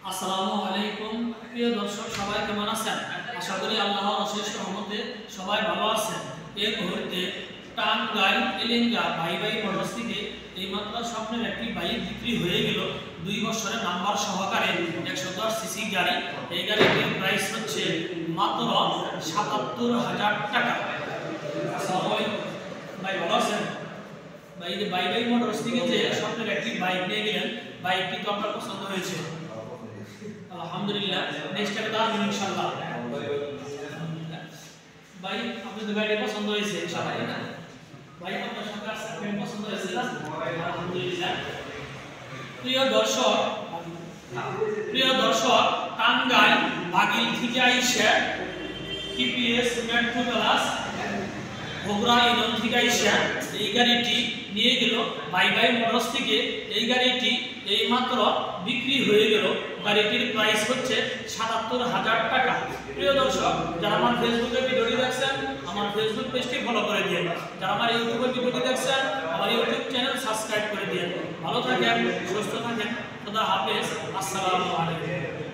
আসসালামু আলাইকুম প্রিয় দর্শক, সবাই কেমন আছেন? আশা করি আল্লাহর অশেষ রহমতে সবাই ভালো আছেন। এই মুহূর্তে টাঙ্গাইল এলেঙ্গা ভাই মোটরস থেকে এইমাত্র স্বপ্নের একটি বাইক বিক্রি হয়ে গেল। 2 বছরের নাম্বার সহকারে 110 সিসি গাড়ি। এই গাড়িটির প্রাইস হচ্ছে মাত্র ৭৭,০০০ টাকা। ভাই ভালো আছেন? ভাই ভাই মোটরস থেকে যে স্বপ্নের একটি বাইক নিয়ে গেলেন, বাইকটি তো আপনার পছন্দ হয়েছে? আলহামদুলিল্লাহ, নেক্সট টাইম আসবেন ইনশাআল্লাহ। ভাই আপনাদের গাড়ি পছন্দ হয়েছে ইনশাআল্লাহ না? ভাই আপনার সাথে আসবেন, পছন্দ হয়েছে না? আলহামদুলিল্লাহ। প্রিয় দর্শক, টাঙ্গাইল বাগিল থেকে আইসা TPS metro plus Bogura union থেকে আইসা এই গাড়িটি নিয়ে গেল ভাই মোটরস থেকে। এই গাড়িটি এইমাত্র বিক্রি হয়ে গেল। গাড়িটির প্রাইস হচ্ছে ৭৭,০০০ টাকা। প্রিয় দর্শক, যারা আমার ফেসবুকে ভিডিওটি দেখছেন, আমার ফেসবুক পেজটি ফলো করে দিন। যারা আমার ইউটিউবে ভিডিওটি দেখছেন, আমার ইউটিউব চ্যানেল সাবস্ক্রাইব করে দিন। ভালো থাকেন, সুস্থ থাকেন। খোদা হাফেজ। আসসালামু আলাইকুম।